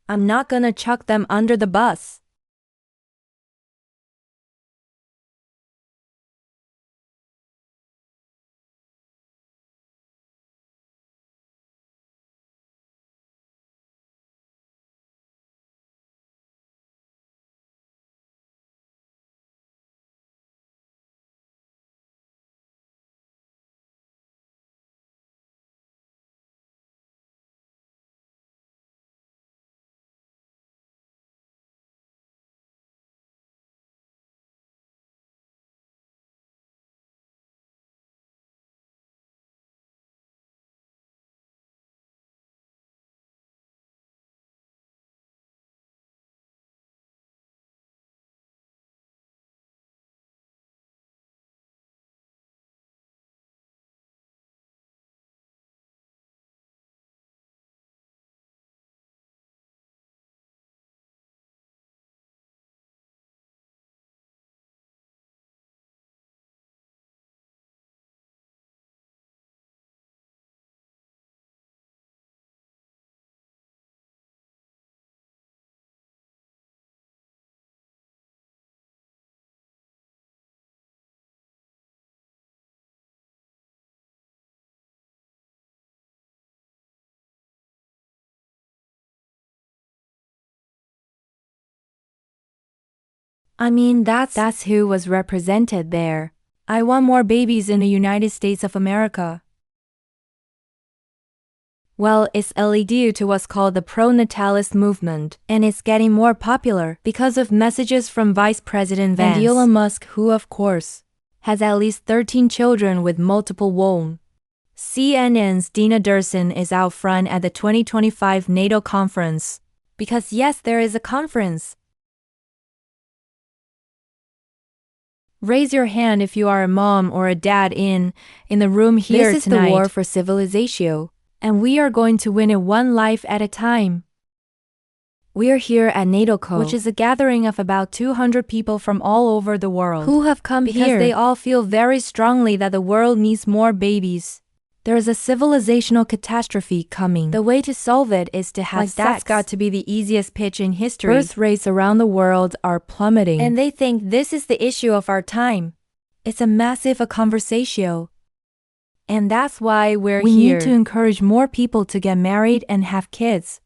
I'm not gonna chuck them under the bus. I mean, that's who was represented there. I want more babies in the United States of America. Well, it's due to what's called the pro-natalist movement, and it's getting more popular because of messages from Vice President Vance and Elon Musk, who, of course, has at least 13 children with multiple women. CNN's Dina Dursun is out front at the 2025 NATO conference. Because yes, there is a conference. Raise your hand if you are a mom or a dad in the room here tonight. This is the war for civilization, and we are going to win it one life at a time. We are here at NATOCO, which is a gathering of about 200 people from all over the world who have come here because they all feel very strongly that the world needs more babies. There is a civilizational catastrophe coming. The way to solve it is to have sex. That's got to be the easiest pitch in history. Birth rates around the world are plummeting, and they think this is the issue of our time. It's a massive conversation. And that's why we need to encourage more people to get married and have kids.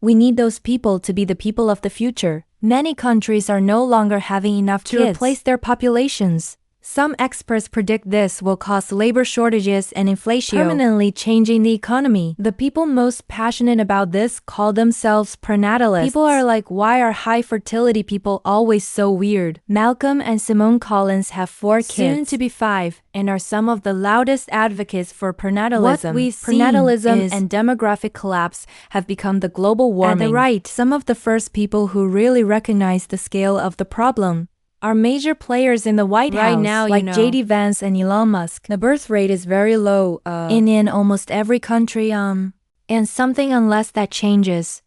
We need those people to be the people of the future. Many countries are no longer having enough kids to replace their populations. Some experts predict this will cause labor shortages and inflation, permanently changing the economy. The people most passionate about this call themselves prenatalists. People are like, why are high fertility people always so weird? Malcolm and Simone Collins have 4 kids, soon to be 5, and are some of the loudest advocates for prenatalism. What we've prenatalism and demographic collapse have become the global warming. At the right, some of the first people who really recognize the scale of the problem are major players in the White House right now, like J.D. Vance and Elon Musk. The birth rate is very low in almost every country, and something unless that changes,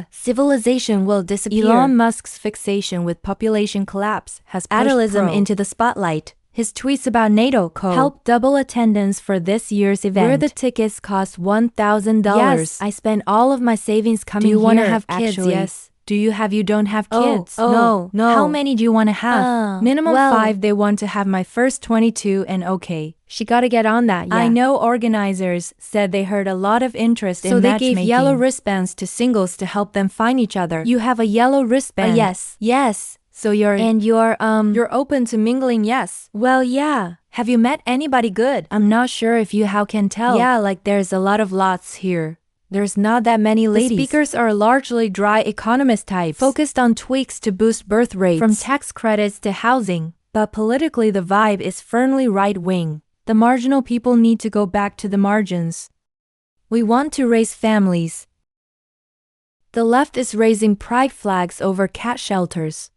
civilization will disappear. Elon Musk's fixation with population collapse has pushed adultism into the spotlight. His tweets about NATOCO helped double attendance for this year's event, where the tickets cost $1,000. Yes, I spent all of my savings coming here. Do you want to have kids? Actually. Yes. Do you don't have kids? No. How many do you want to have? Minimum 5. They want to have my first 22 and okay. She gotta get on that, yeah. I know organizers said they heard a lot of interest in matchmaking. So they gave yellow wristbands to singles to help them find each other. You have a yellow wristband? Yes. So you're open to mingling, yes. Well, yeah. Have you met anybody good? I'm not sure if you can tell. Yeah, like there's a lot of lots here. There's not that many ladies. The speakers are largely dry economist types, focused on tweaks to boost birth rates, from tax credits to housing. But politically the vibe is firmly right-wing. The marginal people need to go back to the margins. We want to raise families. The left is raising pride flags over cat shelters.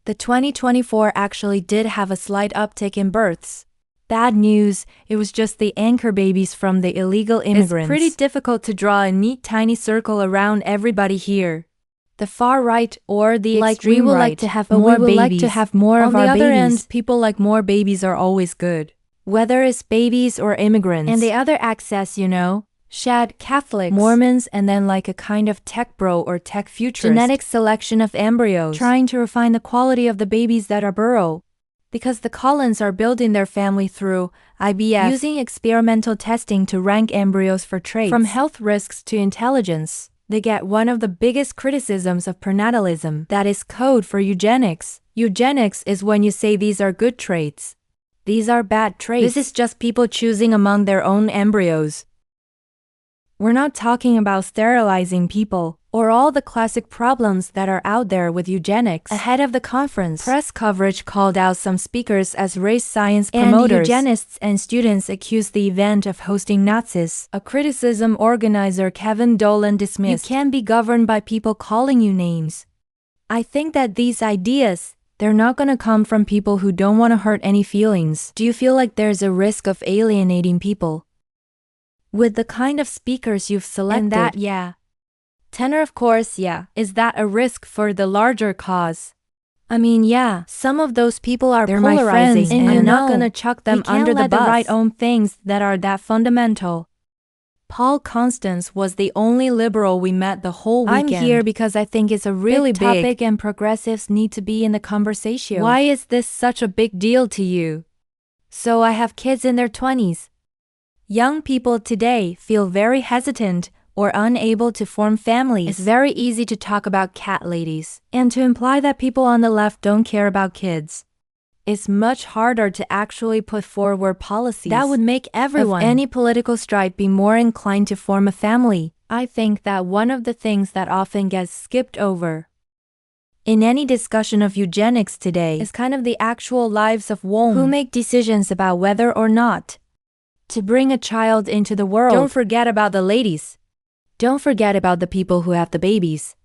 The 2024 actually did have a slight uptick in births. Bad news, it was just the anchor babies from the illegal immigrants. It's pretty difficult to draw a neat tiny circle around everybody here. The far right or the extreme right, like to have more babies. Like to have more of our babies. On the other end, people like more babies are always good. Whether it's babies or immigrants. And the other access, Shad, Catholics, Mormons, and then like a kind of tech bro or tech futurist. Genetic selection of embryos, trying to refine the quality of the babies that are burrow. Because the Collins are building their family through IVF, using experimental testing to rank embryos for traits. From health risks to intelligence, they get one of the biggest criticisms of prenatalism, that is code for eugenics. Eugenics is when you say these are good traits. These are bad traits. This is just people choosing among their own embryos. We're not talking about sterilizing people, or all the classic problems that are out there with eugenics. Ahead of the conference, press coverage called out some speakers as race science promoters, and eugenists and students accused the event of hosting Nazis, a criticism organizer Kevin Dolan dismissed. You can't be governed by people calling you names. I think that these ideas, they're not gonna come from people who don't want to hurt any feelings. Do you feel like there's a risk of alienating people with the kind of speakers you've selected? And that, yeah. Tenor, of course, yeah. Is that a risk for the larger cause? I mean, yeah, some of those people are polarizing, my friends, and I'm not gonna chuck them under the bus. Write own things that are that fundamental. Paul Constance was the only liberal we met the whole weekend. I'm here because I think it's a really big topic and progressives need to be in the conversation. Why is this such a big deal to you? So I have kids in their 20s. Young people today feel very hesitant or unable to form families. It's very easy to talk about cat ladies and to imply that people on the left don't care about kids. It's much harder to actually put forward policies that would make everyone of any political stripe be more inclined to form a family. I think that one of the things that often gets skipped over in any discussion of eugenics today is kind of the actual lives of women who make decisions about whether or not to bring a child into the world. Don't forget about the ladies. Don't forget about the people who have the babies.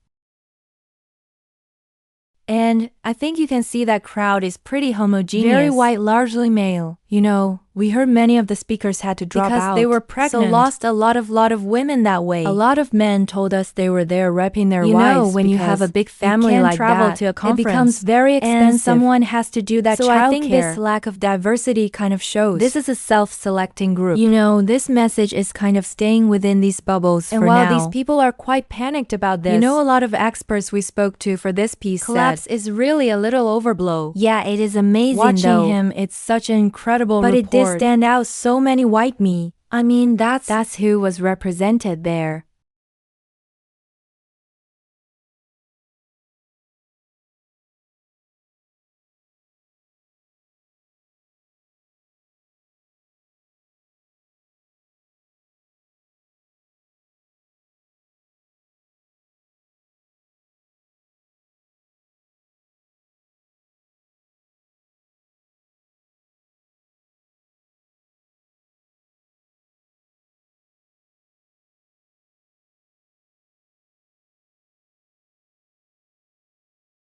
And I think you can see that crowd is pretty homogeneous. Very white, largely male. You know, we heard many of the speakers had to drop out because they were pregnant, so lost a lot of women that way. A lot of men told us they were there repping their wives. You know, when you have a big family like that, to a conference, it becomes very expensive, and someone has to do that childcare. So I think this lack of diversity kind of shows. This is a self-selecting group. You know, this message is kind of staying within these bubbles for now. And while these people are quite panicked about this, you know, a lot of experts we spoke to for this piece collapse is really a little overblow. Yeah, it is amazing. Watching him, it's such an incredible report. But it did stand out so many white me. I mean, that's who was represented there.